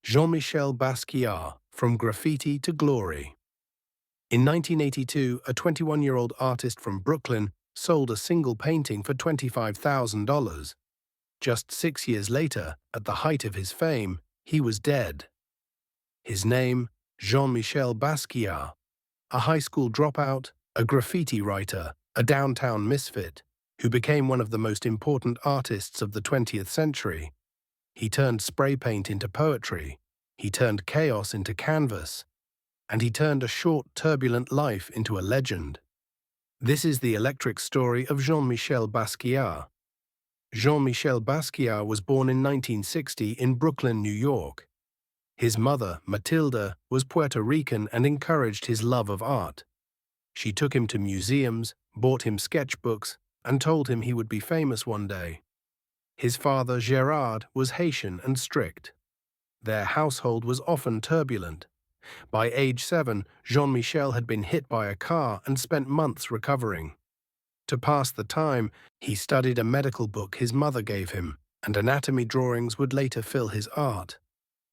Jean-Michel Basquiat, From Graffiti to Glory. In 1982, a 21-year-old artist from Brooklyn sold a single painting for $25,000. Just 6 years later, at the height of his fame, he was dead. His name, Jean-Michel Basquiat, a high school dropout, a graffiti writer, a downtown misfit, who became one of the most important artists of the 20th century. He turned spray paint into poetry, he turned chaos into canvas, and he turned a short, turbulent life into a legend. This is the electric story of Jean-Michel Basquiat. Jean-Michel Basquiat was born in 1960 in Brooklyn, New York. His mother, Matilda, was Puerto Rican and encouraged his love of art. She took him to museums, bought him sketchbooks, and told him he would be famous one day. His father, Gerard, was Haitian and strict. Their household was often turbulent. By age 7, Jean-Michel had been hit by a car and spent months recovering. To pass the time, he studied a medical book his mother gave him, and anatomy drawings would later fill his art.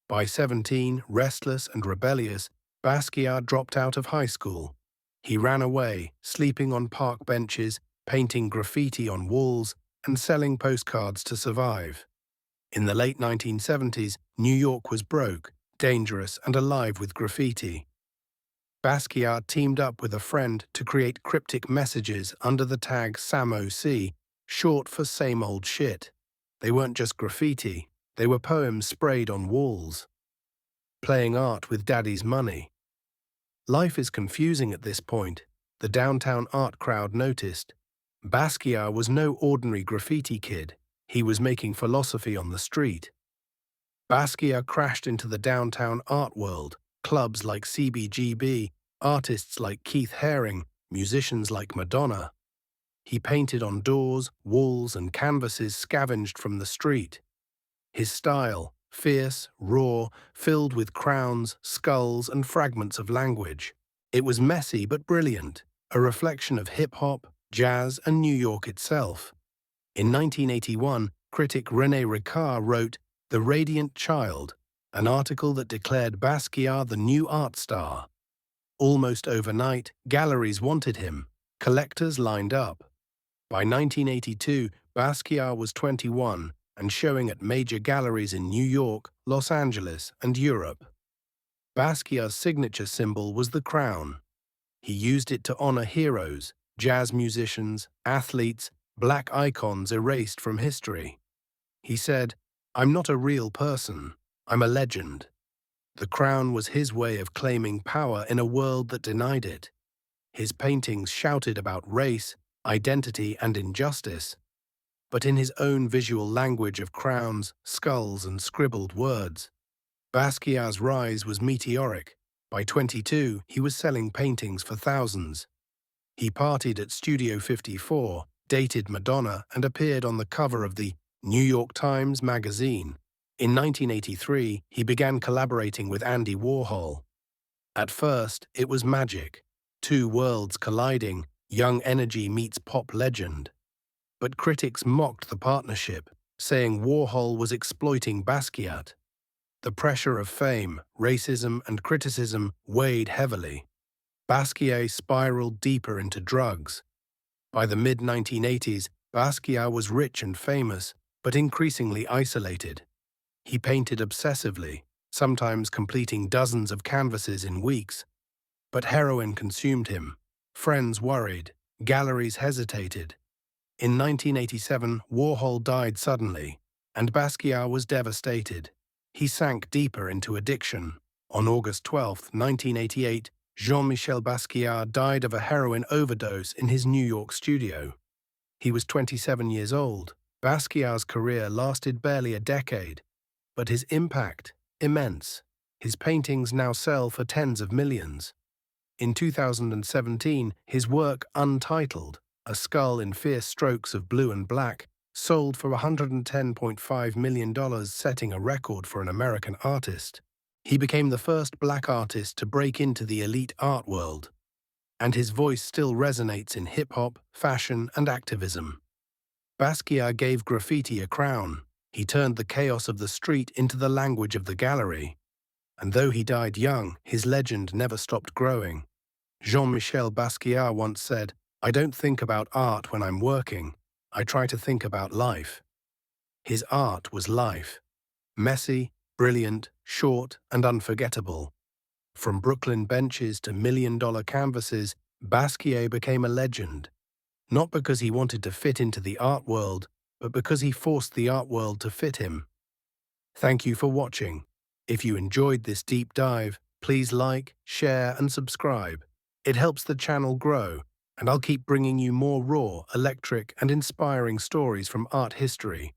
By 17, restless and rebellious, Basquiat dropped out of high school. He ran away, sleeping on park benches, painting graffiti on walls, and selling postcards to survive. In the late 1970s, New York was broke, dangerous, and alive with graffiti. Basquiat teamed up with a friend to create cryptic messages under the tag SAMO, short for same old shit. They weren't just graffiti, they were poems sprayed on walls. Playing art with daddy's money. Life is confusing at this point, the downtown art crowd noticed. Basquiat was no ordinary graffiti kid, he was making philosophy on the street. Basquiat crashed into the downtown art world, clubs like CBGB, artists like Keith Haring, musicians like Madonna. He painted on doors, walls, and canvases scavenged from the street. His style, fierce, raw, filled with crowns, skulls, and fragments of language. It was messy but brilliant, a reflection of hip-hop, jazz, and New York itself. In 1981, critic René Ricard wrote The Radiant Child, an article that declared Basquiat the new art star. Almost overnight, galleries wanted him, collectors lined up. By 1982, Basquiat was 21 and showing at major galleries in New York, Los Angeles, and Europe. Basquiat's signature symbol was the crown. He used it to honor heroes, jazz musicians, athletes, black icons erased from history. He said, "I'm not a real person, I'm a legend." The crown was his way of claiming power in a world that denied it. His paintings shouted about race, identity, and injustice, but in his own visual language of crowns, skulls, and scribbled words. Basquiat's rise was meteoric. By 22, he was selling paintings for thousands. He partied at Studio 54, dated Madonna, and appeared on the cover of the New York Times magazine. In 1983, he began collaborating with Andy Warhol. At first, it was magic. Two worlds colliding, young energy meets pop legend. But critics mocked the partnership, saying Warhol was exploiting Basquiat. The pressure of fame, racism, and criticism weighed heavily. Basquiat spiraled deeper into drugs. By the mid-1980s, Basquiat was rich and famous, but increasingly isolated. He painted obsessively, sometimes completing dozens of canvases in weeks. But heroin consumed him. Friends worried. Galleries hesitated. In 1987, Warhol died suddenly, and Basquiat was devastated. He sank deeper into addiction. On August 12, 1988, Jean-Michel Basquiat died of a heroin overdose in his New York studio. He was 27 years old. Basquiat's career lasted barely a decade, but his impact, immense. His paintings now sell for tens of millions. In 2017, his work Untitled, a skull in fierce strokes of blue and black, sold for $110.5 million, setting a record for an American artist. He became the first black artist to break into the elite art world, and his voice still resonates in hip-hop, fashion, and activism. Basquiat gave graffiti a crown. He turned the chaos of the street into the language of the gallery. And though he died young, his legend never stopped growing. Jean-Michel Basquiat once said, "I don't think about art when I'm working. I try to think about life." His art was life. Messy, brilliant, short, and unforgettable. From Brooklyn benches to million-dollar canvases, Basquiat became a legend. Not because he wanted to fit into the art world, but because he forced the art world to fit him. Thank you for watching. If you enjoyed this deep dive, please like, share, and subscribe. It helps the channel grow, and I'll keep bringing you more raw, electric, and inspiring stories from art history.